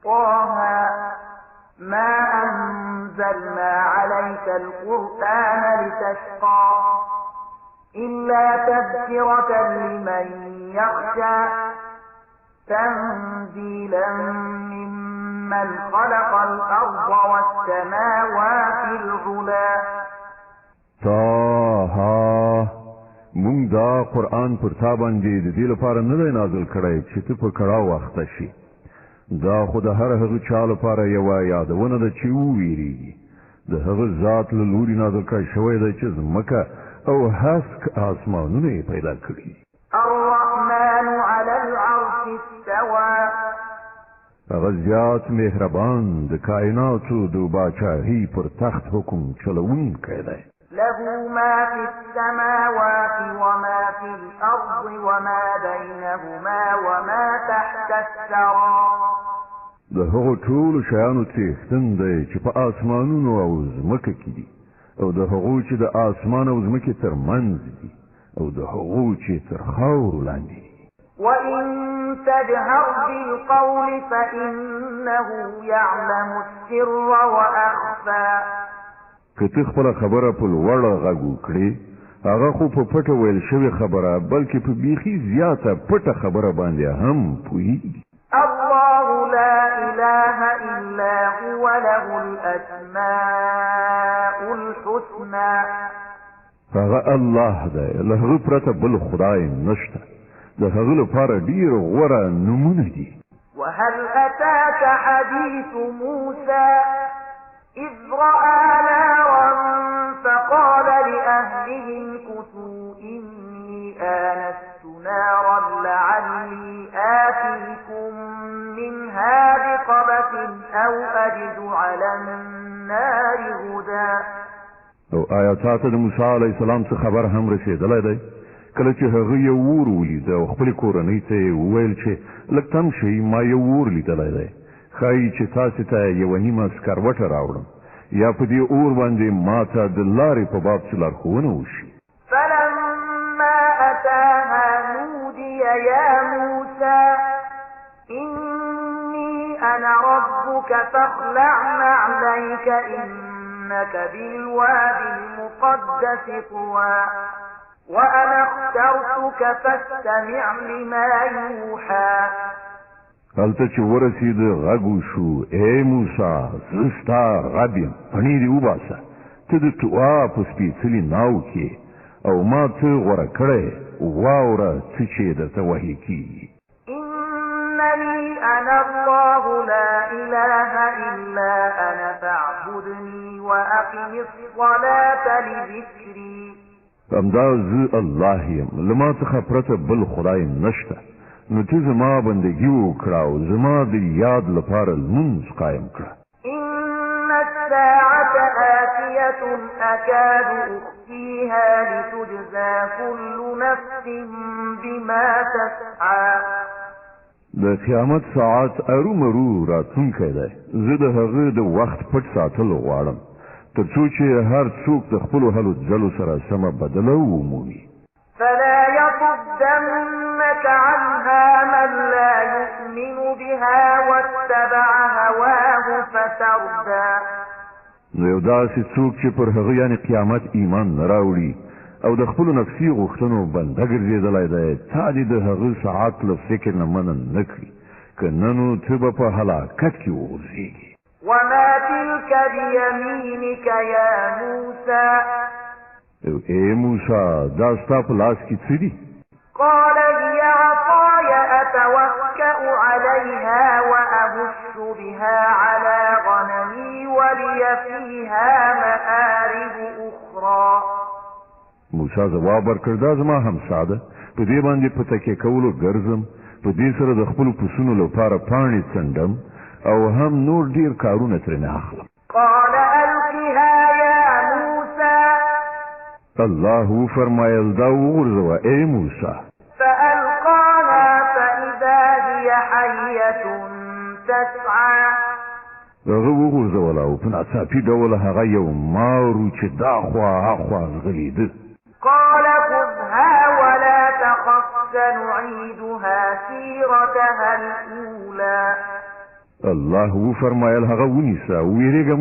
طه ما أنزلنا عليك القرآن لتشقى إلا تذكرة لمن يخشى تنزيلا ممن خلق الأرض والسماوات العلا. طه مونږ دا قرآن پر تا باندې د دې لپاره نه دی نازل کړی چې ته په کړاو واخته شي. دا خو د هر هغه چا لپاره یوه یادونه ده چې وویریږي. د هغه ذات له لوري نازل کړی شوی دی چې ځمکه او هسک آسمانونه یې پیدا کړي. الرحمن على العرش استوى هغه زیات مهربان د کائناتو د باچاهۍ پر تخت حکم چلوونکی دی. له ما في السماوات وما في الأرض وما بينهما وما تحت الثرى. د هغو ټولو شیانو څښتن دی چې په آسمانونو او ځمکه کې دي، او د هغو چې د آسمان او ځمکې ترمنځ دي، او د هغو چې تر خاورو لاندې دي. وإن تجهر بالقول فإنه يعلم السر وأخفى. که ته خپله خبره په لوړه غږ وکړې، هغه خو په پټه ویل شوې خبره بلکې په بیخي زیاته پټه خبره باندې هم پوهېږي. الله لا إله إلا هو له الأسماء الحسنى. هغه الله دی، له هغه پرته بل خدای نشته. د هغه لپاره ډېر غوره نومونه دي. وهل أتاك حديث موسى إذ رأى نارا فقال لأهلهم كثوا إني آنست نارا لعلي آتيكم منها بقبس أو أجد على النار هدى. او آیا تاسو د موسی علیه السلام څخه خبر هم رسېدلی دی؟ کله چې هغه یو اور ولید او خپلې کورنۍ ته یې وویل چې لږ تم شئ، ما یو اور لیدلی دی، ښایي چې تاسې ته یوه نیمه سکروټه راوړم یا په دې اور باندې ما ته د لارې په باب څه لارښوونه وشي. فلما أتاها نودي يا موسى إني أنا ربك فاخلع نعليك إنك بالوادي المقدس طوى وأنا اخترتك فاستمع لما يوحى. هلته چې ورسېد غږ وشو، ای موسی زه ستا رب یم، پڼې دې وباسه، ته د طوعا په سپېڅلي ناو کې او ما ته غوره کړی، واوره څه چې درته وحي کېږي. إنني أنا الله لا إله إلا أنا فاعبدني وأقم الصلاة لذكري. همدا زه الله یم، له ما څخه پرته بل خدای نشته، نو ته زما بندگی وکړه او زما د یاد لپاره لمونځ قایم کړه. إن الساعة آتية أكاد أخفيها لتجزى كل نفس بما تسعى. د قیامت ساعت ارومرو راتلونکی دی، زه د هغه د وخت پټ ساتل غواړم تر څو چې هر څوک د خپلو هلو ځلو سره سمه بدله ومومي. فلا يصدنك عنها من لا يؤمن بها واتبع هواه فتردى. نو یو داسې څوک چې پر هغه یعنې قیامت ایمان نه راوړي او د خپلو نفسي غوښتنو بنده ګرځېدلی دی، تا دې د هغه ساعت له فکر نه منع نه کړي، که نه نو ته به په هلاکت کې وغورځېږي. وما تلك بيمينك يا موسى. ای موسی دا ستا په لاس کې څه دي؟ قال هي عصاي أتوكأ عليها وأهش بها على غنمي ولي فيها مآرب أخرى. موسی ځواب ورکړ دا زما همسا ده، په دې باندې په تکیه کولو ګرځم، په دې سره د خپلو پسونو لپاره پاڼې څنډم او هم نور ډیر کارونه ترېنه اخلم. قال ألقها يا موسى. الله فرمایل دا وغورځوه ای موسی. فألقاها فإذا هي حية تسعى. هغه وغورځوله او په ناڅاپي ډول هغه یو مارو چې دا خوا هخوا ځغلېده. قال خذها ولا تخف سنعيدها سيرتها الأولى. الله و فرمایل هغه ونیسه او ویریږه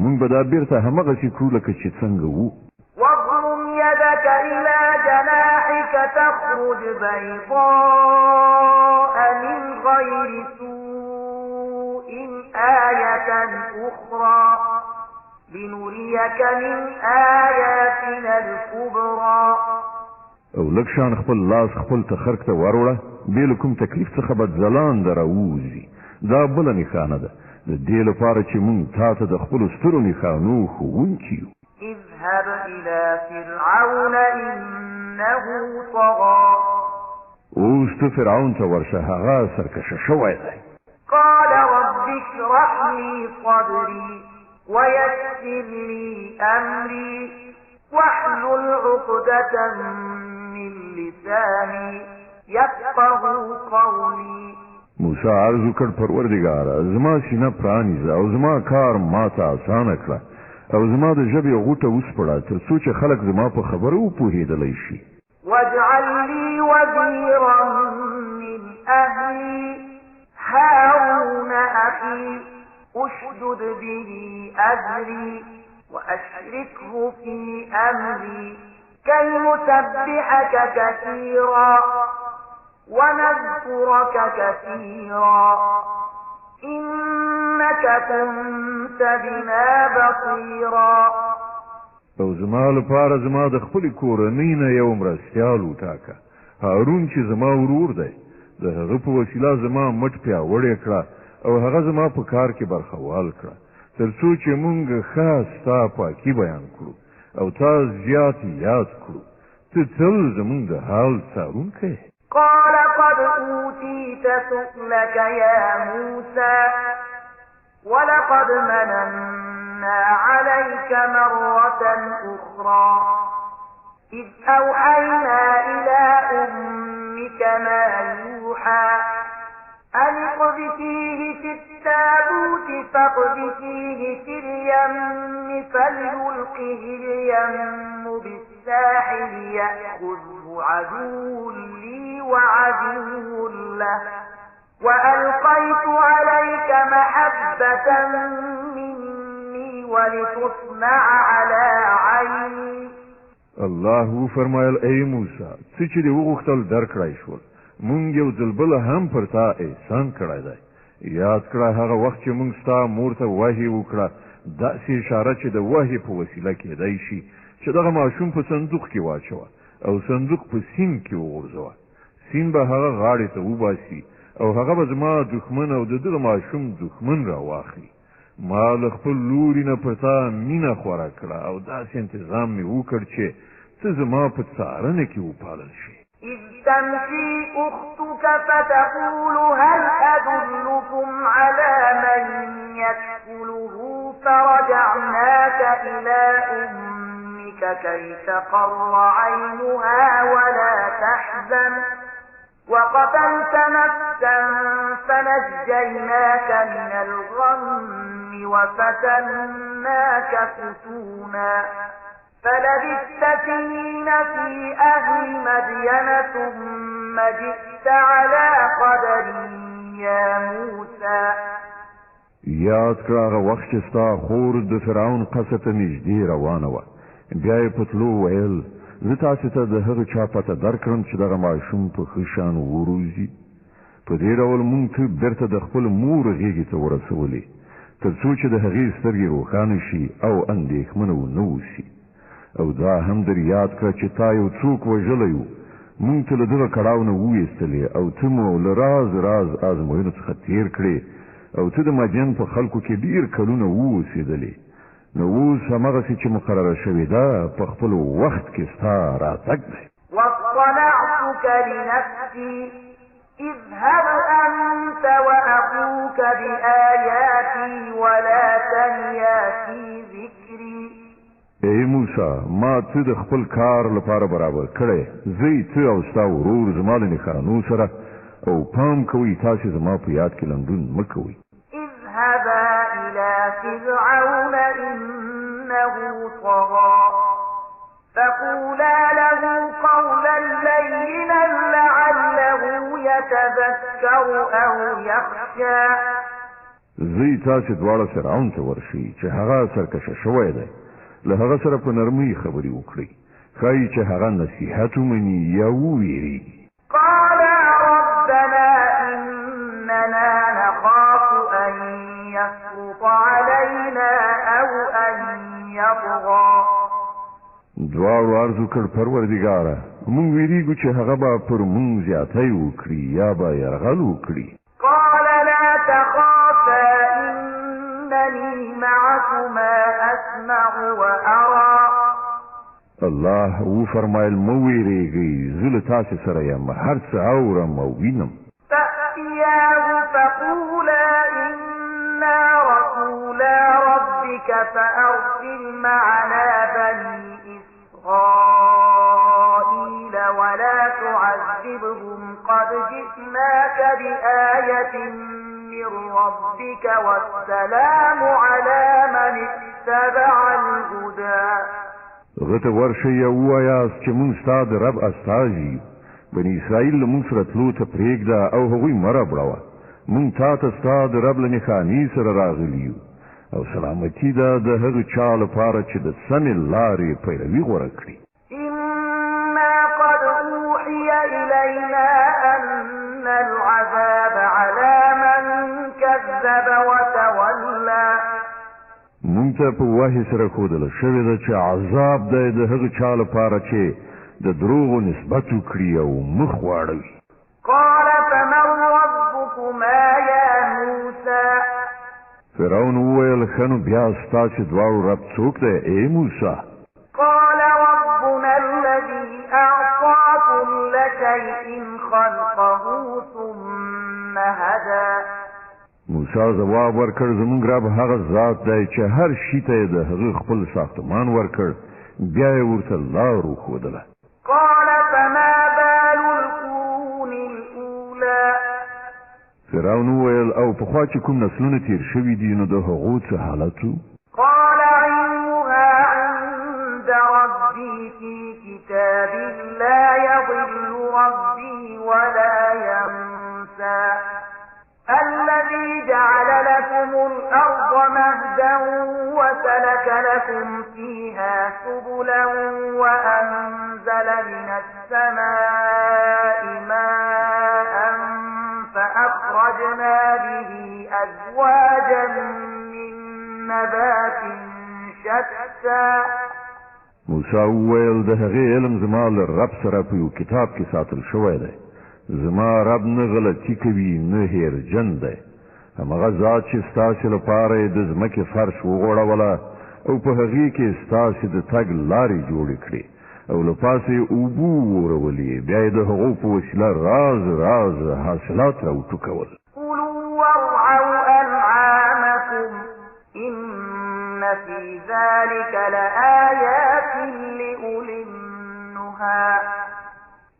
مونږ به دا بیرته همغسې کړو لکه چې څنګه وو. واضم يدك إلى جناحك تخرج بيضاء من غير سوء آية أخرى لنريك من آياتنا الكبرى. او لږ شان خپل لاس خپل تخرک ته وروړه، بې له کوم تکلیف څخه به ځلانده راووځي. دا بله نښانه ده د دې لپاره چې مونږ تا ته د خپلو سترو نښانو ښوونکي یو. اذهب إلى فرعون إنه طغى. اوس ته فرعون ته ورشه، هغه سرکشه شوی دی. قال رب اشرح لي صدري ويسر لي أمري واحلل عقدة من لساني يفقه قولي. موسی عرض وکړ پروردګاره زما سینه پرانیزه او زما کار ماته اسانه کړه او زما د ژبې غوټه وسپړه تر څو چې خلک زما په خبرو وپوهېدلی شي. واجعل لي وزيرا من أهلي هارون أخي أشدد به أزري وأشركه في أمري كي نسبحك كثيرا ونذكرك كثيرا إنك كنت بنا بصيرا. او زما لپاره زما د خپلې کورنۍ نه یو مرستیال وټاکه، هارون چې زما ورور دی. د هغه په وسیله زما مټ پیاوړی کړه او هغه زما په کار کې برخوال کړه تر څو چې مونږ ښه ستا پاکي بیان کړو او تا زیات یاد کړو. ته تل زمونږ د حال څارونکی. قال قد أوتيت سؤلك يا موسى ولقد مننا عليك مرة أخرى إذ أوحينا إلى أمك ما يوحى أن اقذفيه في التابوت فاقذفيه في اليم فليلقه اليم بالساحل يأخذه عدو لي وعدو له وألقيت عليك محبة مني ولتصنع على عيني. الله فرمایل ای موسی څه چې دې وغوښتل درکړی شول، مونږ یو ځل بله هم پر تا احسان کړی دی. یاد کړه هغه وخت چې مونږ ستا مور ته وحي وکړه، داسې اشاره چې د وحي په وسیله کېدی شي چې دغه ماشوم په صندوق کې واچوه او صندوق په سیند کې وغورځوه. سیند به هغه غاړې ته وباسي او هغه به زما دښمن او د دغه ماشوم دښمن راواخلي. ما له خپل لوري نه پر تا مینه خوره کړه او داسې انتظام مې وکړ چې ته زما په څارنه کې وپالل شي. إذ تمشي أختك فتقول هل أدلكم على من يكفله فرجعناك إلى أمك كي تقر عينها ولا تحزن وقتلت نفسا فنجيناك من الغم وفتناك فتونا فلبثت سنين في أهل مدين ثم جئت على قدر يا موسى. یاد کړه هغه وخت چې ستا خور د فرعون قصر ته نږدې روانه وه، بیا یې په تلو ویل زه تاسې ته د هغه چا پته درکړم چې دغه ماشوم په ښه شان وروځي. په دې ډول مونږ ته بېرته د خپل مور غېږې ته ورسولې تر څو چې د هغې سترګې روښانه شي او اندېښمنه ونه اوسي. او دا هم در یاد کړه چې تا یو څوک وژلی و، مونږ ته له دغه کړاو نه وویستلې او ته مو له راز راز ازموینو څخه تېر کړې او ته د مدین په خلکو کې ډېر کلونه واوسېدلې. نو اوس همغسې چې مقرره شوې ده په خپل وخت کې ستا راتګ دی. واصطنعتك لنفسي اذهب أنت وأخوك بآياتي ولا تنيا في ذكري. ای موسی ما ته د خپل کار لپاره برابر کړی، زه ته او ستا ورور زما د نښانو سره او پام کوئ تاسې زما په یاد کې لنډون مه کوئ. اذهبا إلى فرعون إنه طغى فقولا له قولا لينا لعله يتذكر أو يخشى زی تاسو دواړه فرعون ته ورشي چې هغه سرکشه شوی دی له هغه سره په نرمۍ خبرې وکړي ښایي چې هغه نصیحت ومني یا وویریږي قال ربنا إننا نخاف أن يفرط علينا أو أن يطغى دواړو عرض وکړ پروردګاره موږ ویریږو چې هغه به پر موږ زیاتی وکړي یا به یرغل وکړي قال لا تخافا إنني معكما أسمع وأرى الله و فرمایل مو ویریږئ زه له تاسو سره یم هر څه اورم او وینم فأتياه فقولا إنا رسولا ربك فأرسل معنا بني إسرائيل ولا تعذبهم قد جئناك بآية من ربك والسلام على من اتبع الهدى غته ورشي وایاست چې مونږ ستاسو رب استاجي بني اسرائیل مونږ سره تلو ته پرېږده او هغوی مره بړوه مونږ تا ته ستاسو رب له نښانې سره راغلي یو او سلامتی ده د هغه چا لپاره چې د سمې لارې پیروي غوره کړي إنا قد أوحي إلينا أن العذاب على من كذب وتولى مونږ ته په وحي سره ښودل شوې ده چې عذاب دی د هغه چا لپاره چې د دروغو نسبت وکړي او مخ واړوي قال فمن ربكما يا موسى فرعون وویل ښه نو بیا ستاسو دواړو رب څوک دی ای موسی قال ربنا الذي أعطى كل شيء خلقه ثم هدى موسی جواب ورکړ زمونږ رب هغه ذات دی چې هر شي ته د هغه خپل ساختمان ورکړ بیا یې ورته لار وښودله قال فما بال القرون الأولى فرعون وویل او پخوا چې کوم نسلونه تیر شوي دي نو د هغو څه حالت و قال علمها عند ربي في كتاب لا يضل ربي ولا ينسى الذي جعل لكم الأرض مهدا وسلك لكم فيها سبلا وأنزل من السماء ماء فأخرجنا به أزواجا من نبات شتى موسی وویل د هغې علم زما له رب سره په یو کتاب کې ساتل شوی دی زما رب نه غلطي کوي نه هیرجن دی همغه ذات چې ستاسو لپاره د ځمکې فرش وغوړوله او په هغې کې ستاسو د تګ لارې جوړې کړې او له پاسه یې اوبه وورولې بیا یې د هغو په وسیله راز حاصلات راوټوکول كلوا وارعوا أنعامكم إن في ذلك لآيات لأولي النهى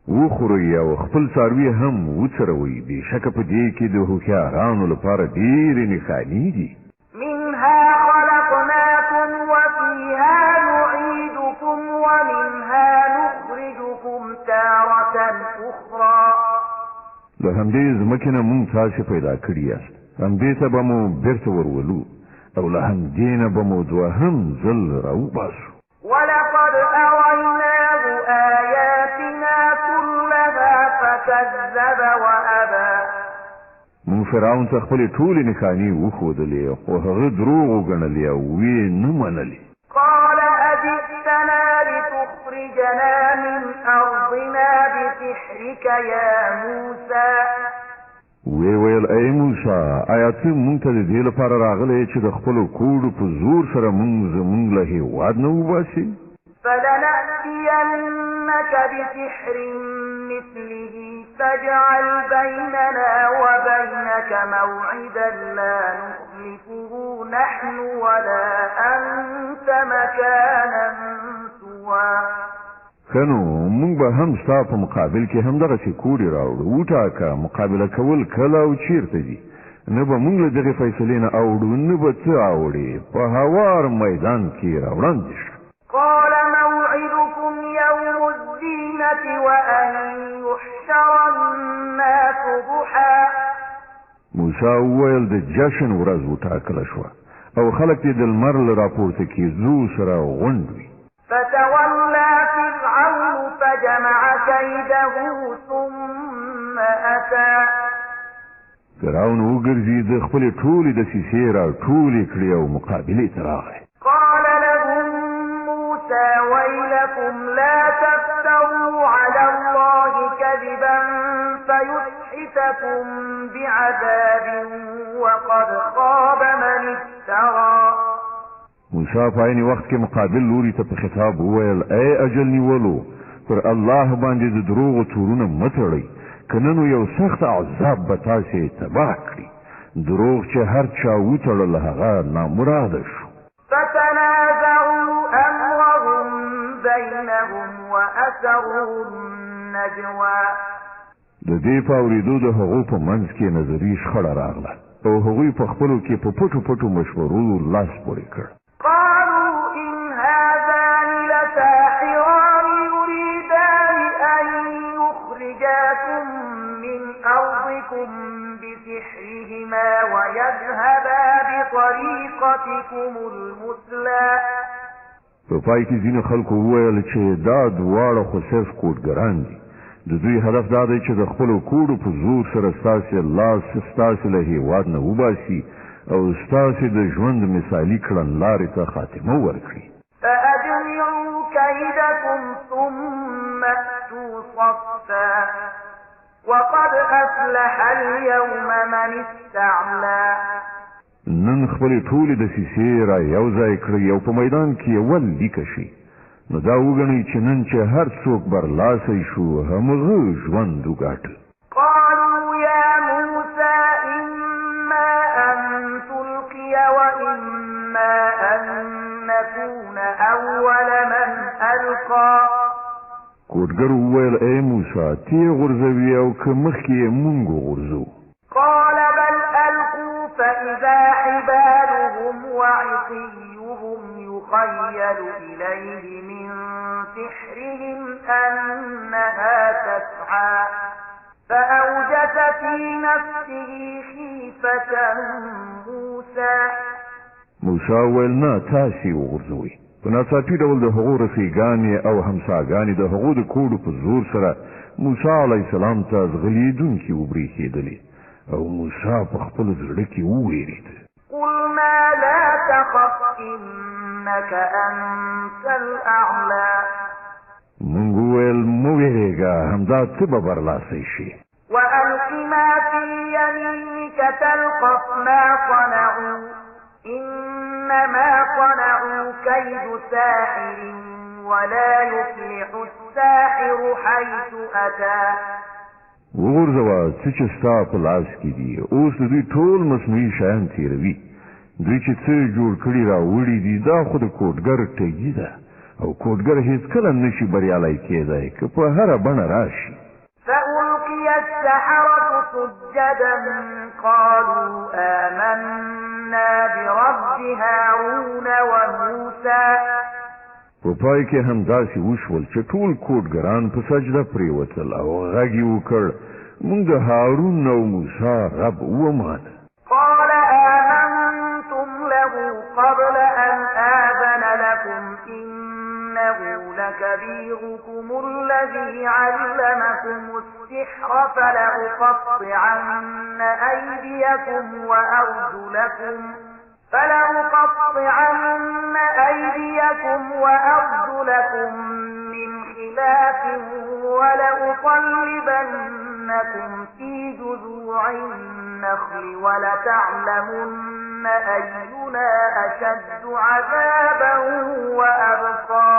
وخورئ او خپل څاروي هم وڅروئ بېشکه په دې کې د هوښیارانو لپاره ډېرې نښانې دي منها خلقناكم وفيها نعيدكم ومنها نخرجكم تارة أخرى له همدې ځمکې نه مونږ تاسې پیدا کړي یاست همدې ته به مو بېرته ورولو او له همدې نه به مو دوهم ځل راوباسو ولقد أريناه آياتنا كلها فكذب وأبى مونږ فرعون ته خپلې ټولې نښانې وښودلې خو هغه دروغ وګڼلې او ویې نه منلې قال أجئتنا لتخرجنا من أرضنا بسحرك يا موسى ویل ای موسی آیا ته مونږ ته د دې لپاره راغلی چې د خپلو کوډو په زور سره مونږ زمونږ له هېواد نه وباسې فلنأتينك بسحر مثله فاجعل بيننا وبينك موعدا لا نخلفه نحن ولا أنت مكانا سوى کنو مونږ به هم ستا په مقابل کې همدغسې کوډې راوړو وټاکه مقابله کول کله او چیرته دي نه به مونږ له دغې فیصلې نه اوړو نه به څه اوړې په هوار میدان کې راوړاندې شو قال موعدكم يوم الزينة وأن يحشر الناس ضحى موسی وویل د جشن ورځ وټاکله شوه او خلک یې د لمر له راپورته کېدو سره غونډ وي. فتولى فرعون فجمع كيده ثم أتى. فرعون وګرځېد خپلې ټولې دسیسې راټولې کړې او مقابلې ته راغی. قال لهم موسى ويلكم لا تفتروا على الله كذبا فيسحتكم بعذاب وقد خاب من افترى. موسی په عین وخت کې مقابل لوري ته په خطاب وویل ای اجل نیولو پر الله باندې د دروغو تورونه مه تړئ کنه نو یو سخت عذاب به تاسې تباه کړي. دروغ چې هر چا وتړل هغه نامراده شو. فتنازعوا امرهم بينهم واسروا النجوى. د دې په اورېدو د هغو په منځ کې نظري شخړه راغله او هغوی په خپلو کې په پټو پټو مشورو لاس پورې کړ. قالوا إن هذان لساحران يريدان أن يخرجاكم من أرضكم بسحرهما ويذهبا بطريقتكم المثلى. په پای کې ځینو خلکو وویل چې دا دواړه خو صرف کوډګران دي. د دوی هدف دا دی چې د خپلو کوډو په زور سره ستاسې لاس ستاسې له هېواد نه وباسي او ستاسې د ژوند مثالي کړنلارې ته خاتمه ورکړي. فأجمعوا كيدكم ثم أتوا صفا وقد أفلح اليوم من استعلى. نن خپلې ټولې دسیسې را یو ځای کړئ او په میدان کې یې ولیکه شي. نو دا وګڼئ چې نن چې هر څوک برلاسی شو همغه ژوند وګاټه. قالوا يا موسى إما أن تلقي وإما أن نكون أول من ألقى. کوډګر وویل ای موسی تی غورځوي او که مخکې یې مونږ وغورځو. قال بل ألقوا فإذا حبالهم وعصيهم يخيل إليه من سحرهم أنها تسعى فأوجس في نفسه خيفة موسى. موسی وویل نه تاسې وغورځوئ. په ناڅاپي ډول د هغو رفیقانې او همساګانې د هغو د کوډو په زور سره موسی علیه السلام ته ځغلېدونکي وبرېښېدلې او موسی په خپل زړه کې ووېرېد. قلنا لا تخف إنك أنت الأعلى. مونږ وویل مه وېرېږه همدا ته به برلاسی شي. وألق ما في يمينك تلقف ما صنعوا إنما صنعوا كيد ساحر ولا يفلح الساحر حيث أتى. وغورځوه څه چې ستا په لاس کې دي اوس د دوی ټول مصنوعي شیان تېروي. دوی چې څه جوړ کړي راوړي دي دا خو د کوډګر ټګي ده او کوډګر هیڅکله نشي بریالی کېدی که په هره بڼه راشي. فألقي السحرة سجدا قالوا آمنا برب هارون وموسى. په پای کې هم داسې وشول چې ټول کوډګران په سجده پرېوتل او غږ یې وکړ موږ د هارون او موسی رب ومانه. قال آمنتم له قبل أن آذن لكم إنه لكبيركم الذي علمكم السحر فلأقطعن أيديكم وأرجلكم من خلاف ولأصلبنكم في جذوع النخل ولتعلمن أينا أشد عذابا وأبقى.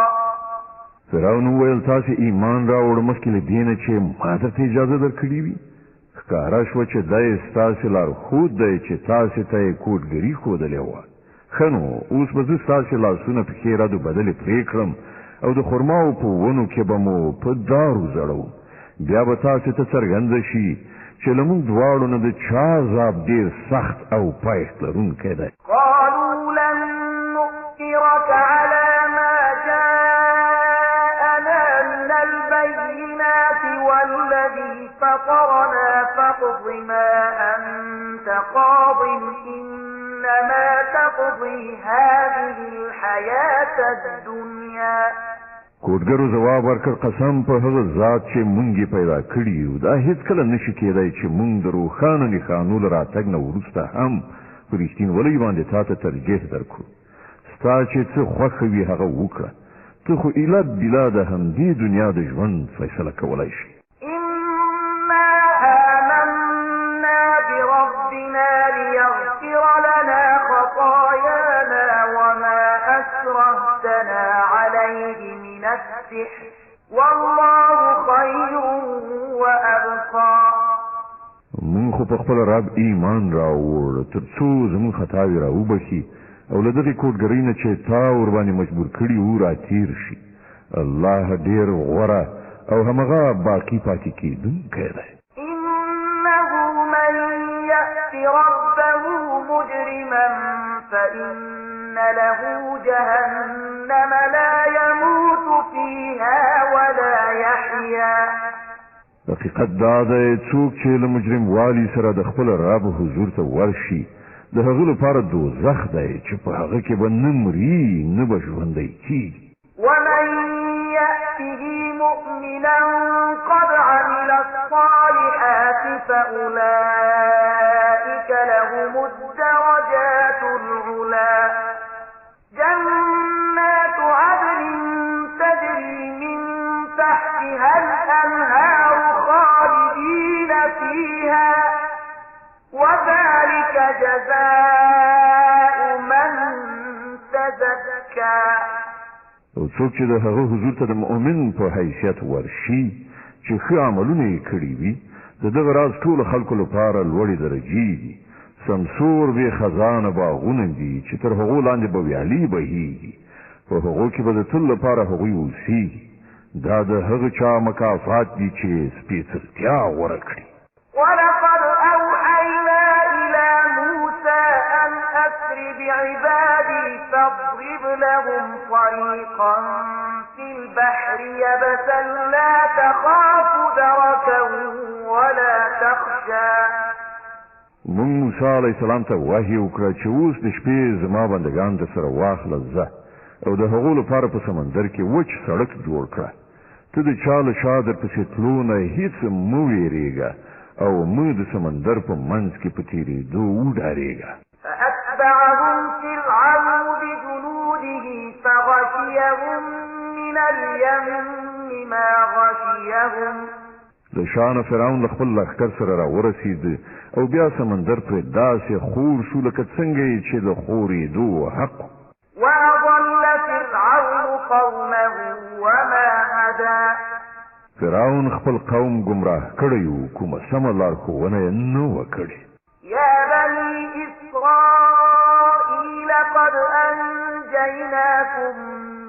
فرعون وویل تاسې ایمان راوړ مخکې له دې نه چې ما درته اجازه درکړې وي. ښکاره شوه چې دا یې ستاسې لارښود دی چې تاسې ته یې کوډګري ښودلې وه. ښه نو اوس به زه ستاسې لاسونه پښې ردو بدلې پرې کړم او د خرماو په ونو کې به مو په دارو زړوم. بیا به تاسې ته څرګنده شي چې له موږ دواړو نه د چا عذاب ډېر سخت او پایښت لرونکی دی. قالوا لن نؤثرك على ما جاءنا من البينات والذي فطرنا فاقض ما أنت قاض إنما تقضي هذه الحياة الدنيا. کوټګرو جواب ورکړ قسم په هغه ذات چې مونږ پیدا کړی یو دا هیڅ کله نشي کېدای چې مونږ د روښانه نښانو له راتګ نه وروسته هم په رښتینولۍ باندې تا ته ترجیح درکړو. ستا چې څه خوښه وي هغه وکړه. ته خو ایله بلا د همدې دنیا د ژوند فیصله کولی شي. إنا آمنا بربنا ليغفر لنا خطايانا وما أكرهتنا عليه من السحر والله خير وأبقى. مونږ خو په خپل رب ایمان راوړ تر څو زموږ خطاوې راوبخي او له دغې کوټګرۍ نه چې تا ورباندې مجبور کړي وو راتېر شي. الله ډېر غوره او همغه باقي پاتې کېدونکی دی. إنه من يأت ربه مجرما فإن له جهنم لا يموت فيها ولا يحيا. حقیقت دا دی څوک چې له مجرم والي سره د خپل رب حضور ته ورشي د هغه لپاره دوزخ دی چې په هغه کې به نه مري نه به ژوندی کېږي. ومن يأته مؤمنا قد عمل الصالحات فأولئك لهم الدرجات العلى. جنات عدن تجري من تحتها الأنهار خالدين فيها وذلك جزاء من تزكى. او څوک چې د هغه حضور ته د مؤمن په حیثیت ورشي چې ښه عملونه یې کړي وي د دغه راز ټولو خلکو لپاره لوړې درجې دي. سمسور بې خزانه باغونه دي چې تر هغو لاندې به ویالې بهیږي. په هغو کې به د تل لپاره هغوی اوسیږي. دا د هغه چا مکافات دي چې سپېڅلتیا غوره کړي. ولقد أوحينا إلى موسى أن أسر بعبادي فاضرب لهم طريقا في البحر يبسا لا تخاف دركا ولا تخشى. مونږ موسی علیه السلام ته وحی وکړه چې اوس د شپې زما بندګان د سره واخله ځه او د هغو لپاره په سمندر کې وچ سړک جوړ کړه. ته د چا له شا درپسې تلو نه هېڅ مه وېرېږه او مه د سمندر په منځ کې په تېرېدو وډارېږه. فأتبعهم فرعون بجنوده فغشيهم من اليم ما غشيهم. د شانه فرعون له خپل لښکر سره راورسېد او بیا سمندر پرې داسې خور شو لکه څنګه چې د خورېدو حق. وأضل فرعون قومه وما هدى. فرعون خپل قوم گمراه کړی و کومه سمه لارښوونه یې نه وه کړې. يا بني إسرائيل قد أنجيناكم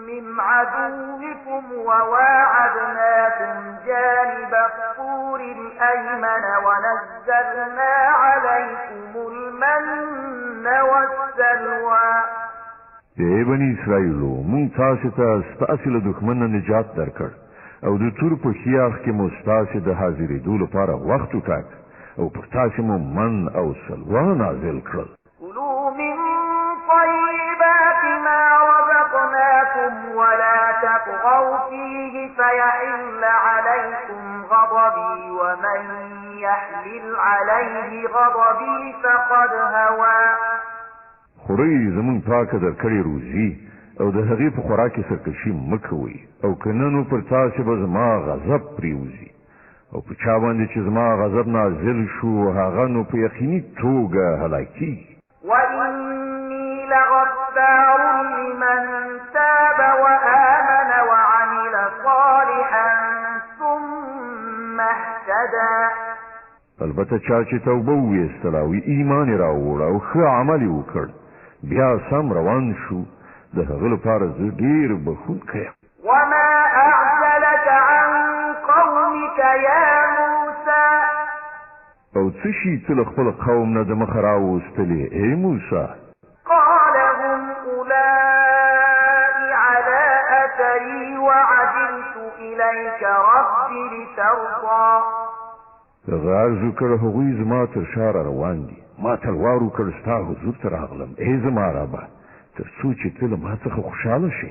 من عدوكم وواعدناكم جانب الطور الأيمن ونزلنا عليكم المن والسلوى. ای بني اسرائیلو مونږ تاسو ته ستاسو له دښمن نه نجات درکړ او د تور په خیاخ کې مو ستاسو د حاضرېدو لپاره وخت وټاک او پر تاسو مو من او سلوا نازل کړل. كلوا من طيبات ما رزقناكم ولا تطغوا فيه فيحل عليكم غضبي ومن يحلل عليه غضبي فقد هوى. خوري زمون پاکه درکړې روزي او د هغې په خوراک کې سرکشي مه کوئ او که نه نو پر تاسې به زما غضب پرېوځي او په چا باندې چې زما غضب نازل شو هغه نو په یقیني توګه هلاکېږي. وإني لغفار لمن تاب وآمن وعمل صالحا ثم اهتدى. البته چا چې توبه وویستله او ایمان یې راوړ او ښه عمل یې وکړ بیا سم روان شو د هغه لپاره زه ډېر بښونکی یم. وما أعجلك عن قومك يا موسى. او څه شي ته له خپل قوم نه د مخه راوستلې ای موسی؟ قال هم أولئك على أثري وعجلت إليك ربي لترضى. هغه عرض وکړ هغوی زما تر شا را روان دي ما تلوار وکړ ستا حضور ته راغلم ای زما ربه تر څو چې ته له ما څخه خوشحاله شې.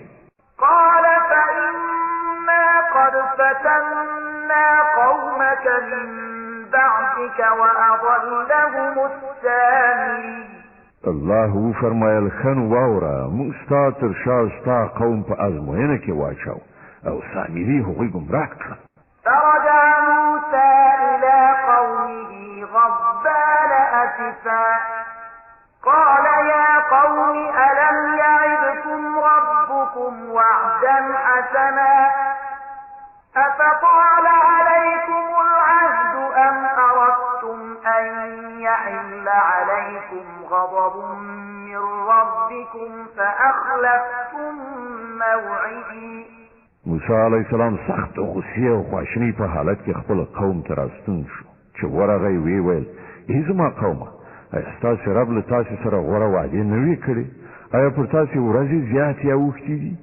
قال فإنا قد فتنا قومك من بعدك وأضلهم السامري. الله وفرمایل خن واوره موږ ستا تر شا ستا قوم په ازموینه کې واچاو او سامري هغوی ګمراه کړل. فرجع موسى إلى قومه غضبان أسفا قال يا قوم ألم يعدكم ربكم وعدا حسنا أفطال عليكم العهد أم أردتم أن يحل عليكم غضب من ربكم فأخلفتم موعدي. موسی علیه السلام سخت غصې او خواشینۍ په حالت کې خپل قوم ته راستون شو چې ورغی ویې ویل ای زما قومه ایا ستاسې رب له تاسې سره غوره وعدې نه وې کړې؟ ایا پر تاسې ورځې زیاتې اوښتې دي؟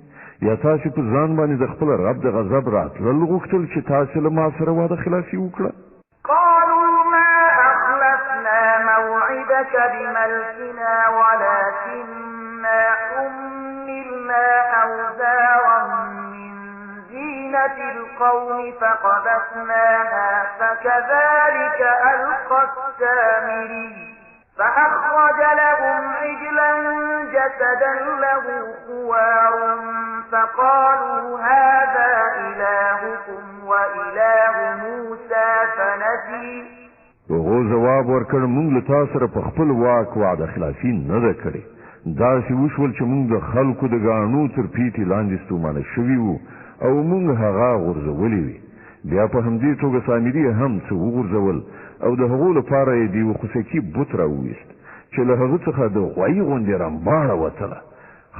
یا تاسې په ځان باندې د خپل رب د غضب راتلل غوښتل چې تاسې له ما سره وعده خلافي وکړه؟ قالوا ما أخلفنا موعدك بملكنا ولكننا حملنا أوزارا من زينة القوم فقذفناها فكذلك ألقى السامري فأخرج لهم عجلا جسدا له خوار فقالوا هذا إلهكم وإله موسى فنسي. هغو جواب ورکړ موږ له تا سره په خپل واک وعده خلافي نه ده کړې. داسې وشول چې موږ د خلکو د ګاڼو تر پیټې لاندې ستومانه شوي وو او موږ هغه غورځولې وي. بیا په همدې توګه سامري هم څه وغورځول او د هغو لپاره یې د یوه خوسکي بت راوویست چې له هغه څخه د غوایي غوندې رمباړه وتله.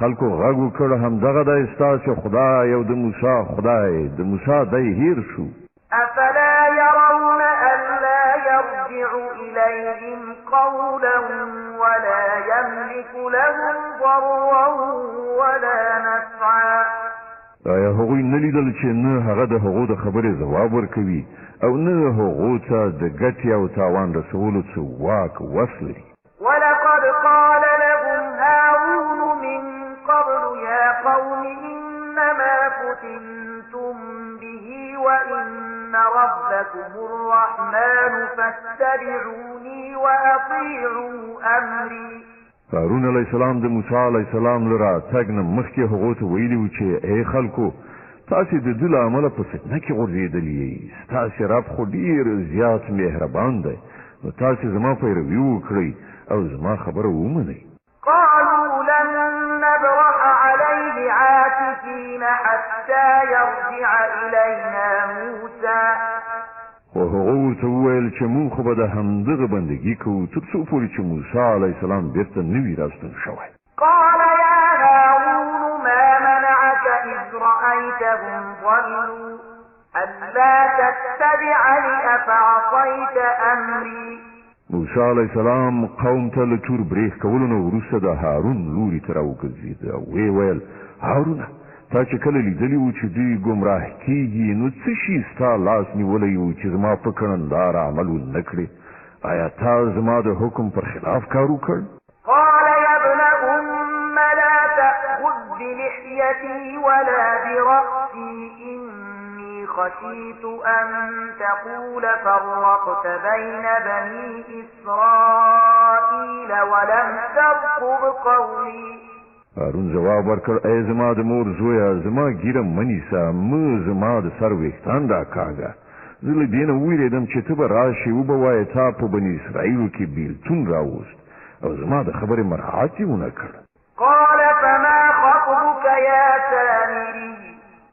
خلکو غږ وکړ همدغه دی ستاسې خدای او د موسی خدای. د موسی دی هیر شو. أفلا يرون ألا يرجع إليهم قولا ولا يملك لهم ضرا ولا نفعا. آیا هغوی نه لیدل چې نه هغه د هغو د خبرې ځواب ورکوي او نه هغو ته د ګټې او تاوان رسولو څه واک وس لري؟ ولقد قال لهم هارون من قبل يا قوم إنما فتنتم به وإن ربكم الرحمن فاتبعوني وأطيعوا أمري. هارون علیه السلام د موسی علیه السلام له راتګ نه مخکې هغو ته ویلي وو چې ای خلکو تاسې د دوی له امله په فتنه کې غورځېدلي یئ. ستاسې رب خو ډېر زیات مهربان دی نو تاسې زما پیروي وکړئ او زما خبره ومنئ. قالوا لن نبرح عليه عاكفين حتى يرجع إلينا موسى. خو هغه ورته وویل چې موږ خو به د همدغه بندګي کوو تر څو پورې چې موسی علیه السلام بېرته نه وي راستون شوی. قال يا هارون ما منعك إذ رأيتهم ضلوا ألا تتبعني أفعصيت أمري. موسی علیه السلام قوم ته له تور بریښ کولو نه وروسته د هارون لوري ته راوګرځېد او ویې ویل هارونه تا چې کله لیدلي وو چې دوی ګمراه کېږي نو څه شي ستا لاس نیولی وو چې زما په کړنداره عمل ونه کړې؟ آیا تا زما د حکم پر خلاف کار وکړ؟ قال يا ابن أم لا تأخذ بلحيتي ولا برأسي إني خشيت أن تقول فرقت بين بني إسرائيل ولم ترقب قولي. هارون جواب ورکړ ای زما د مور زویه زما ګیره مه نیسه مه زما د سر ویښتان راکاږه. زه له دې نه ویرېدم چې ته به راشې وبه وایې تا په بني اسرائیلو کې بیلتون راوست او زما د خبرې مراعات یې ونه کړ. قال فما خطبك يا سامري.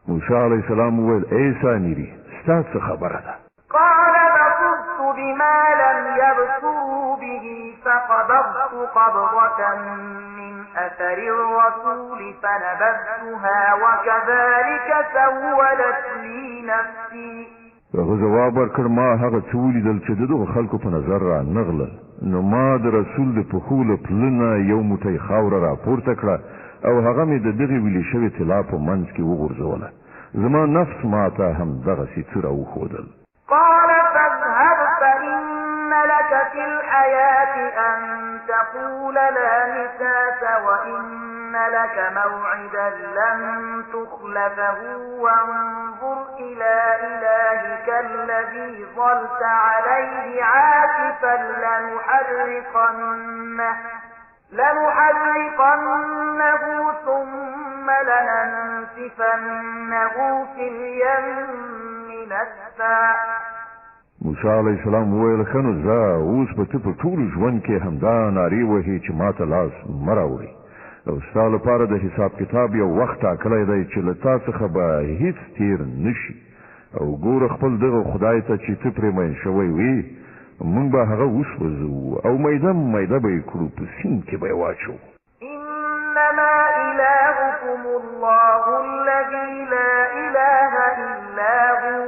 موسی علیه السلام وویل ای سامري ستا څه خبره ده؟ قال بصرت بما لم يبصروا به فقبضت قبضة من أثر الرسول فنبذتها وكذلك سولت لي نفسي. هغه جواب ورکړ ما هغه څه ولیدل چې د دغو خلکو په نظر را نغلل نو ما د رسول د پښو له پلنه یو موټی خاوره راپورته کړه او هغه مې د دغې ویلې شوې طلا په منځ کې وغورځوله. زما نفس ما ته همدغسې څه راوښودل. قال فاذهب فإن لك لك في الحياة أن تقول لا مساس وإن لك موعدا لن تخلفه وانظر إلى إلهك الذي ظلت عليه عاكفا لنحرقنه ثم لننسفنه في اليم نسفا. موسی علیہ السلام وویل ښه نو ځه اوس به ته په ټول ژوند کې همدا نارې وهې چې ماته لاس مه راوړې او ستا لپاره د حساب کتاب یو وخت ټاکلی دی چې له تا څخه به هیڅ تیر نه شي او ګوره خپل دغه خدای ته چې ته پرې مین شوی وې موږ به هغه وسوځو او میده میده به یې کړو په سیند کې به یې واچو. انما الهكم الله الذي لا اله الا هو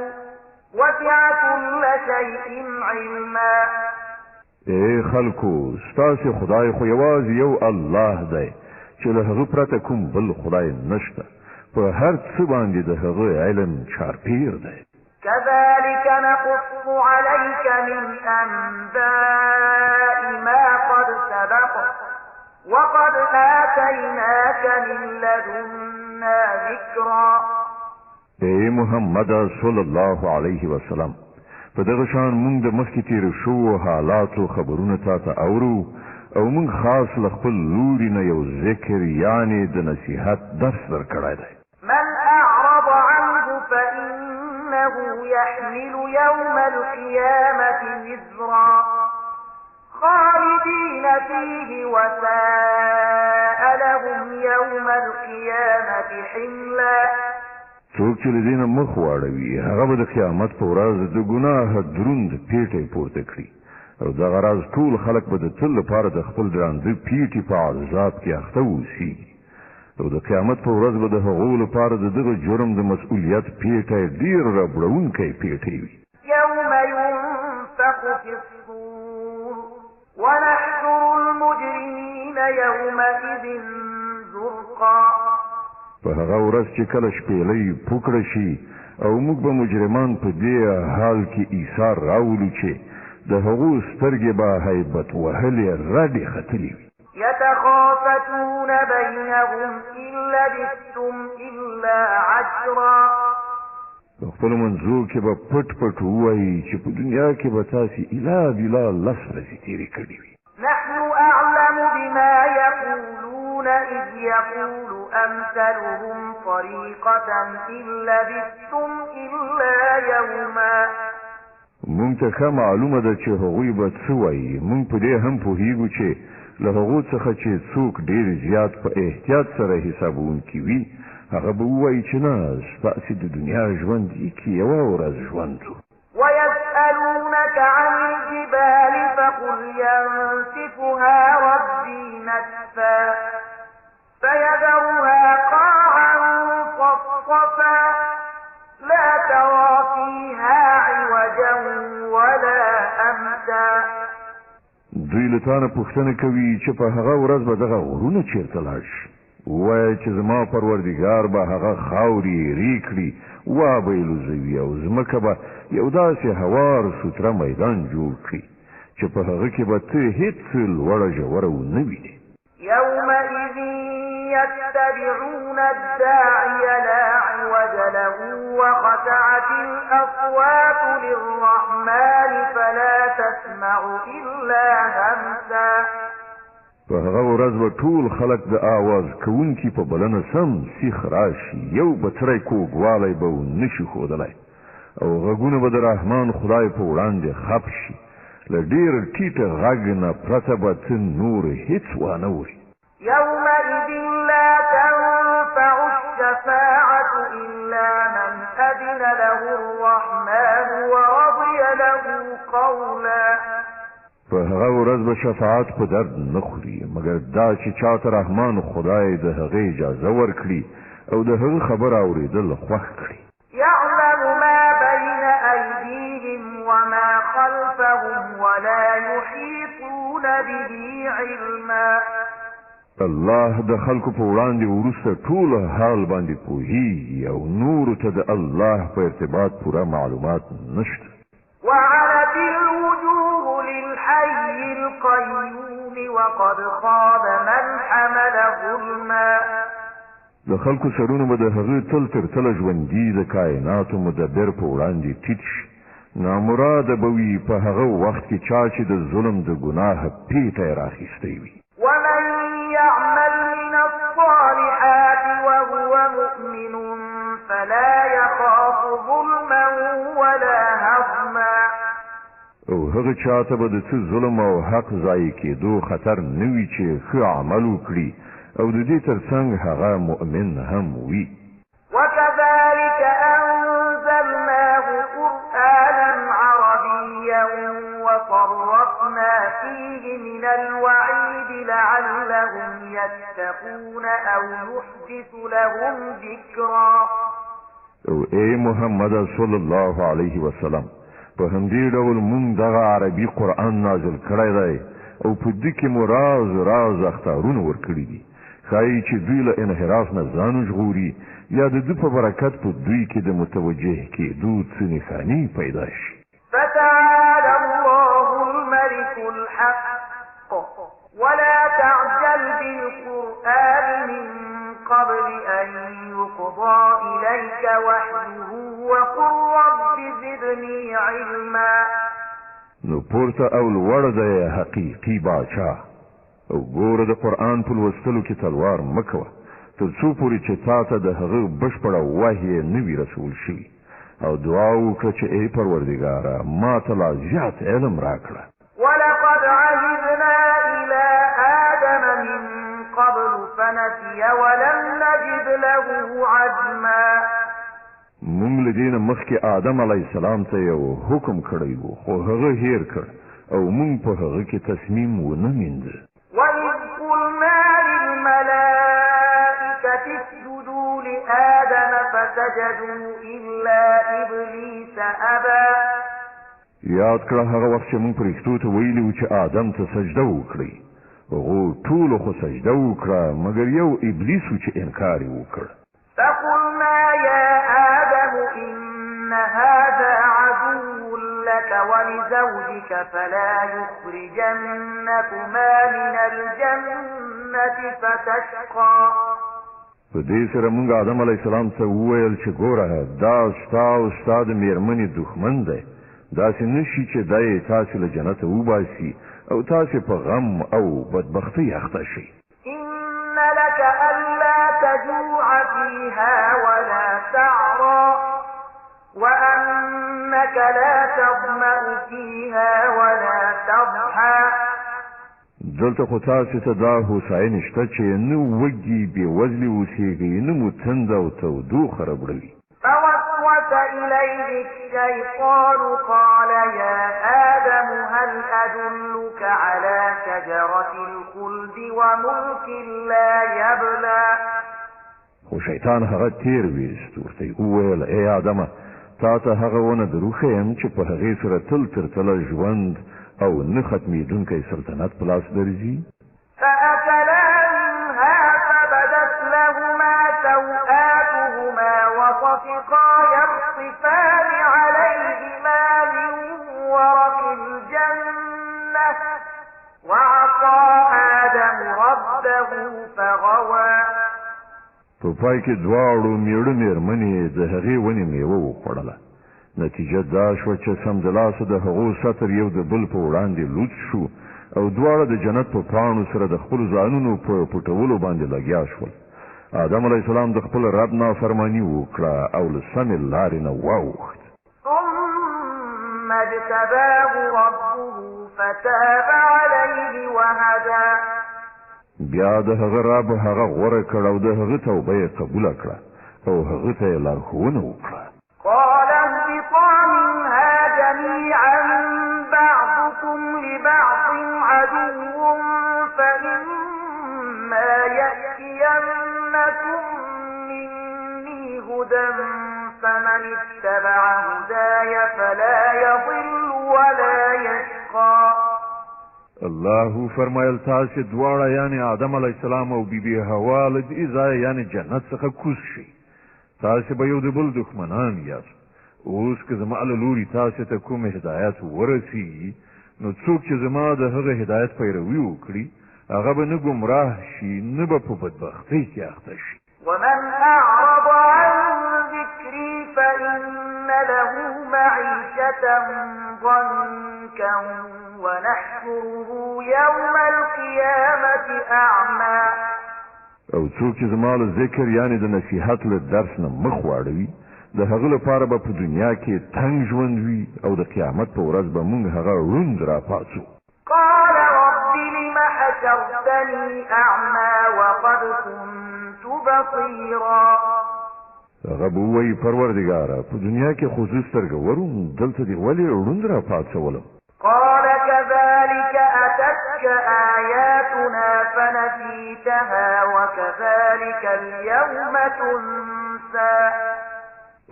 وسع كل شيء علما. اے خلکو ستاسې خدای خو یوازې یو الله دی چې له هغه پرته کوم بل خدای نشته په هر څه باندې د هغه علم چارپیر دی. كذلك نقص عليك من أنباء ما قد سبق وقد آتيناك من لدنا ذكرا. اے محمد صلی الله علیه وسلم په دغه شان موږ د مخکې تیر شو حالاتو خبرونه تاسو اورو او موږ خاص له خپل لوري نه یو ذکر یعنی د نصیحت درس درکړی دی. من أعرض عنه فإنه يحمل يوم القيامة وزرا خالدين فيه وساء لهم يوم القيامة حملا. څوک چې له دې نه مخ واړوي هغه به د قیامت په ورځ د ګناه دروند پیټی پورته کړي او دغه راز ټول خلک به د تل لپاره د خپل درانده پیټي په عذاب کې اخته اوسیږي او د قیامت په ورځ به د هغو لپاره د دغه جرم د مسؤلیت پیټی ډېر ربړونکی پیټی وي. يوم ينفخ في الصور ونحشر المجرمين يومئذ زرقا. په هغه ورځ چې کله شپېلۍ پوکړه شي او موږ به مجرمان په دې حال کې ایثار راولو چې د هغو سترګې به هیبت وهلې رډې ختلې وي. يتخافتون بينهم إن لبثتم إلا عشرا. په خپلو منځو کې به پټ پټ ووایي چې په دنیا کې به تاسې اله بلا لس ورځې تېرې کړې وي. نحن أعلم بما يقولون إذ يقول أمثلهم طريقة إن لبثتم إلا يوما. مونږ ته ښه معلومه ده چې هغوی به څه وایي. مونږ په دې هم پوهیږو چې له هغو څخه چې څوک ډېر زیات په احتیاط سره حسابونکي وي هغه به ووایي چې نه ستاسې د دنیا ژوند کې یوه ورځ ژوند و. ويسألونك عن الجبال فقل ينسفها ربي نسفا فيذرها قاعا صفصفا لا ترى فيها عوجا ولا أمتا. دوی له تا نه پوښتنه کوي چې په هغه ورځ به دغه غرونه چېرته لاړ شي. ووایه چې زما پروردګار به هغه خاورې ری کړي وابه یې لوځوي او ځمکه به یو داسې هوار سوتره میدان جوړ کړي چې په هغه کې به ته هېڅ لوړه ژوره ونه وینې. يومئذ يتبعون الداعي لا عوج له وخشعت الأصوات للرحمن فلا تسمع إلا همسا. په هغه ورځ به ټول خلک د آواز کوونکي په بلنه سم سیخ راشي یو بڅری کوږوالی به ونه شي ښودلی او غږونه به د رحمان خدای په وړاندې خپ شي. له ډېر ټیټه غږ نه پرته به ته نور هېڅ وانه وایي. يومئذ لا تنفع الشفاعة إلا من أذن له الرحمن ورضي له قولا. په هغه ورځ به شفاعت په درد نه خوري مګر دا چې چاته رحمان خدای د هغې اجازه ورکړي او د هغه خبره اورېدل خوښ کړي. يعلم ما بين أيديهم وما خلفهم ولا يحيطون به علما. الله د خلکو په وړاندې وروسته ټول حال باندې پوهیږي او نورو ته د الله په ارتباط پوره معلومات نشته. وعنت الوجوه للحق القيوم وقد خاب من حمل ظلما. د خلکو سرونه به د هغه تل تر تله ژوندي د کائناتو مدبر په وړاندې ټیټ شي. نامراده به وي په هغه وخت کې چا چې د ظلم د ګناه پیټه یې راخیستی وي. ومن يعمل من الصالحات وهو مؤمن فلا يخاف ظلما ولا هضما. او هغه چاته به د څه ظلم او حق ضایع کېدو خطر نه وي چې ښه عمل وکړي او د دې ترڅنګ هغه مؤمن هم وي. وكذلك أنزلناه قرآنا عربيا وصرفنا فيه من الوعيد لعلهم يتقون أو يحدث لهم ذكرا. او اے محمد صلی الله علیه وسلم په همدې ډول مونږ دغه عربي قرآن نازل کړی دی او په دې کې مو راز اختارونه ورکړي دي. ښایي چې دوی له انحراف نه ځان وژغوري یا د ده په برکت په دوی کې د متوجه کېدو څه نښانې پیدا شي. فتعالى الله الملك الحق ولا تعجل بالقرآن من قبل أن يقضى إليك وحيه وقل رب زدني علما. نو پورته او لوړ دی حقیقي باچا او ګوره د قرآن په لوستلو کې تلوار مه کوه تر څو پورې چې تا ته د هغه بشپړه وحی نه وي رسول شوي او دعا وکړه چې ای پروردګاره ما ته لا زیات علم راکړه. ولقد عهدنا إلى آدم من قبل فنسي ولم نجد له عزما. مونږ له دې نه مخکې آدم علیه السلام ته یو حکم کړی و خو هغه هیر کړ او مونږ په هغه کې تصمیم ونه مینځه. وَإِذْ قُلْنَا لِلْمَلَائِكَةِ اسْجُدُوا لِآدَمَ فَسَجَدُوا إِلَّا إِبْلِيسَ أَبَى. یاد کړه هغه وخت چې مونږ فرښتو ته ویلي وو چې آدم ته سجده وکړي. هغو ټولو خو سجده وکړه مګر یو ابلیس و چې انکار یې وکړ. فقلنا يا آدم إن هذا عدو لك ولزوجك فلا يخرجنكما من الجنة فتشقى. په دې سره مونږ آدم علیه السلام ته وویل چې ګوره دا ستا او ستا د مېرمنې دښمن دی. داسې نه شي چې دا یې تاسې له جنته وباسي او تاسې په غم او بدبختۍ اخته شئ. إن لك ألا تجوع فيها ولا تعرى وأنك لا تظمأ فيها ولا تضحى. دلته خو تاسې ته دا هوساینه شته چې نه وږي بېوزلي اوسېږئ نه مو تنده او تودوخه ربړوي. فوسوس إليه الشيطان قال يا آدم هل أدلك على شجرة الخلد وملك لا يبلى. خو شیطان هغه تیر ویست ورته وویل ای آدمه تا ته هغه ونه دروښیم چې په هغې سره تل تر تله ژوند او نه ختمېدونکی سلطنت په لاس درځي. فأكلا منها فبدت لهما سوآتهما وطفقا يخصفان عليهما من ورق الجنة وعصى آدم ربه فغوى. په پای کې دواړو مېړه مېرمنې د هغې ونې میوه وخوړله. نتیجه دا شوه چې سمدلاسه د هغو سطر یو د بل په وړاندې لوڅ شو او دواړه د جنت په پاڼو سره د خپلو ځانونو په پټولو باندې لګیا شول. آدم علیه السلام د خپل رب نافرماني وکړه او له سمې لارې نه واوښت. ثم اجتباه ربه فتاب عليه وهدى. بیا د هغه رب هغه غوره کړ او د هغه توبه یې قبوله کړه او هغه ته یې لارښوونه وکړه. قال اهبطا منها جميعا بعضكم لبعض عدو فإما يأتينكم مني هدى فمن اتبع هداي فلا يضل ولا يشقى. الله فرمایل تاسې دواړه یعنی آدم علیه السلام او بیبي حوا له دې ځایه یعنی جنت څخه کوز شئ. تاسې به یو د بل دښمنان یاست. اوس که زما له لوري تاسې ته کوم هدایت ورسیږي نو څوک چې زما د هغه هدایت پیروي وکړي هغه به نه ګمراه شي نه به په بدبختۍ کې اخته شي. ومن أعرض عن ذكري فإن له معيشة ضنكا ونحشره يوم القيامة أعمى. او څوک چې زما له ذکر یعنی د نصیحت له درس نه مخ واړوي د هغه لپاره به په دنیا کې تنګ ژوند وي او د قیامت په ورځ به موږ هغه ړوند راپاڅو. قال رب لم حشرتني أعمى وقد كنت بصيرا. هغه به وایي پروردګاره په دنیا کې خو زه سترګور وم دلته دې ولې ړوند راپاڅولم. قال كذلك أتتك آياتنا فنسيتها وكذلك اليوم تنسى.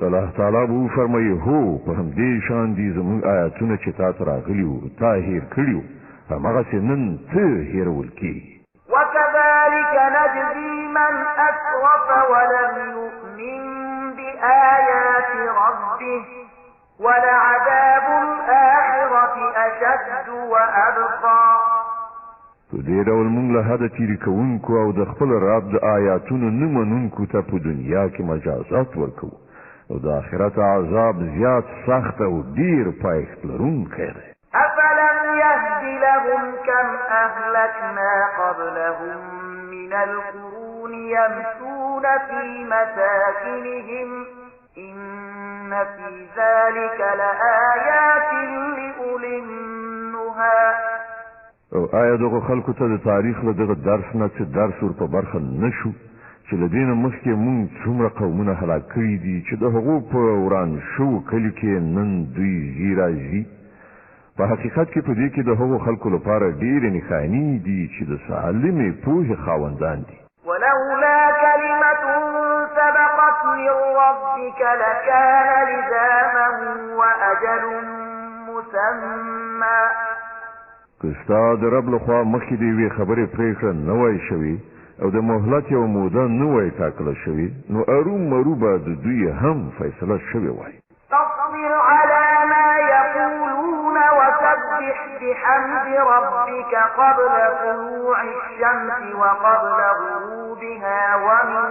الله تعالی به فرمایي هو په همدې شان دي زموږ آیاتونه چې تا ته راغلي وو تا هېر کړي وو هماغسې نن ته هېرول کېږي. وكذلك نجزي من أسرف ولم يؤمن بآيات ربه ولعذاب الآخرة أشد وأبقى. په دې ډول موږ له حده تېري کوونکو او د خپل رب د آیاتونو نه منونکو ته په دنیا کې مجازات ورکوو او د آخرت عذاب زیات سخت او ډیر پایښت لرونکی دی. أفلم يهد لهم كم أهلكنا قبلهم من القرون يمشون في مساكنهم إن في ذلك لآيات لأولي النهى. او آیا دغه خلکو ته د تاریخ له دغه درس نه چې درس ور په برخه نشو چې له دې نه مخکې مونږ څومره قومونه هلاک کړي دي چې د هغو په وران شوو کلیو کې نن دوی ځي راځي. په حقیقت کې په دې کې د هغو خلکو لپاره ډېرې نښانې دي چې د سالمې پوهې خاوندان دي. ولولا كلمة سبقت من ربك لكان لزاما وأجل مسمى. که ستا د رب لخوا مخکې د یوې خبرې پرېکړه نه وای شوې او د مهلت یو موده نه وای ټاکله شوې نو ارومرو به د دوی هم فیصله شوې وای. فاصبر على ما يقولون وسبح بحمد ربك قبل طلوع الشمس وقبل غروبها ومن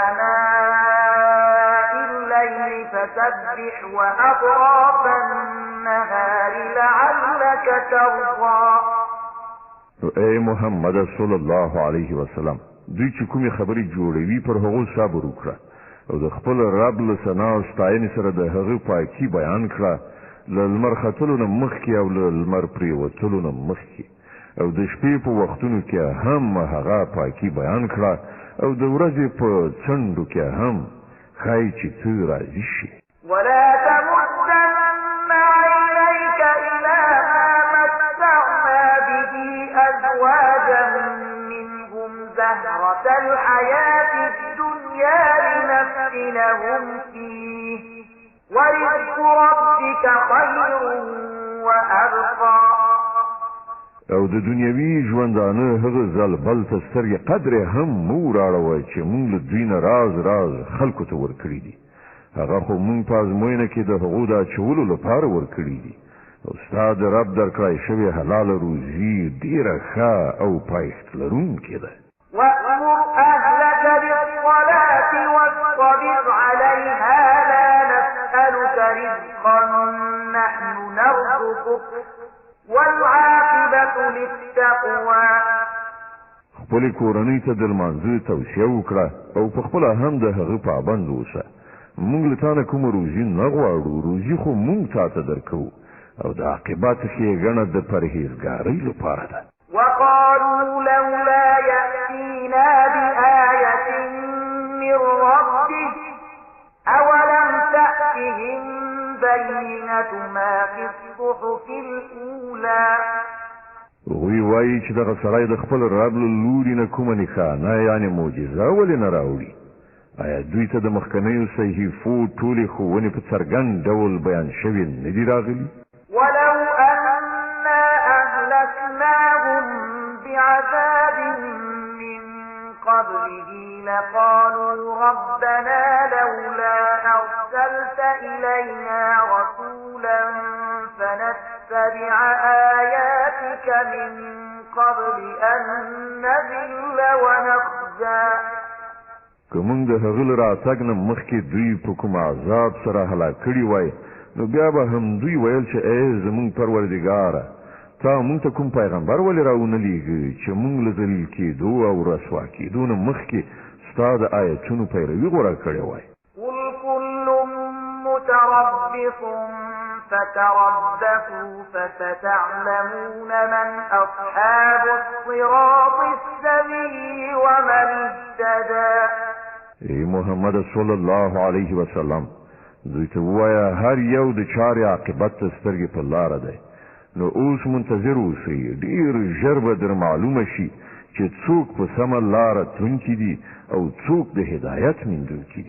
آناء الليل فسبح وأطراف النهار لعلك ترضى. اے محمد صلی الله علیه وسلم دوی چې کومې خبرې جوړوي پر هغو صبر وکړه او د خپل رب له ثنا او ستاینې سره د هغه پاکي بیان کړه له لمر ختلو نه مخکې او له لمر پرېوتلو نه مخکې او د شپې په وختونو کې هم هغه پاکي بیان کړه او د ورځې په څنډو کې هم ښایي چې ته راضي شي. ولا تمدن عينيك إلى ما متعنا به أزواجا منهم زهرة الحياة الدنيا لنفتنهم فيه ورزق ربك خير وأبقى. او د دنیوي ژوندانه هغه ځل بل ته سترګې قدرې هم مو راړوئ چې مونږ له دوی نه راز خلکو ته ورکړي دي. هغه خو مونږ په ازموینه کې د هغو د اچولو لپاره ورکړي دي او ستا د رب درکړی شوې حلاله روزي ډېره ښه او پایښت لرونکې ده. وأمر أهلك بالصلاة واصطبر عليها لا نسألك رزقا نحن نرزقك والعاقبة للتقوى. خپلې کورنۍ ته د لمانځه توصیه وکړه او په خپله هم د هغه پابند اوسه. مونږ له تا نه کومه روزي نه غواړو روزي خو مونږ تا ته درکوو او د عاقبت ښېګڼه د پرهیزګارۍ لپاره ده. وقالوا لولا يأتينا بآية من ربه أولم تأتهم بينة ما في الصحف الأولى. هغوی وایي چې دغه سړی د خپل رب له لوري نه کومه نښانه یعنې معجزه ولې نه راوړي. آیا دوی ته د مخکنیو صحیفو ټولې ښوونې په څرګند ډول بیان شوې نه دي راغلي؟ ولو أنا أهلكناهم بعذاب من قبله لقالوا ربنا لولا أرسلت إلينا رسولا فنتبع آياتك من قبل أن نذل ونخزى. که موږ د هغه له راتګ نه مخکې دوی په کوم عذاب سره هلاک کړي وای نو بیا به هم دوی ویل چې ای زموږ پروردګاره تا موږ ته کوم پیغمبر ولې راونه لیږي چې موږ له ذلیل کېدو او رسوا کېدو نه مخکې ستا د آیتونو پیروي غوره کړې وای. قل كل متربص فتربصوا فستعلمون من أصحاب الصراط السوي ومن اهتدى. ای محمد صلی الله علیه وسلم دوی ته ووایه هر یو د چارې عاقبت ته سترګې په لاره دی نو اوس منتظر اوسئ ډېر ژر به در معلومه شي چې څوک په سمه لاره تلونکي دي او څوک د هدایت موندونکي دي.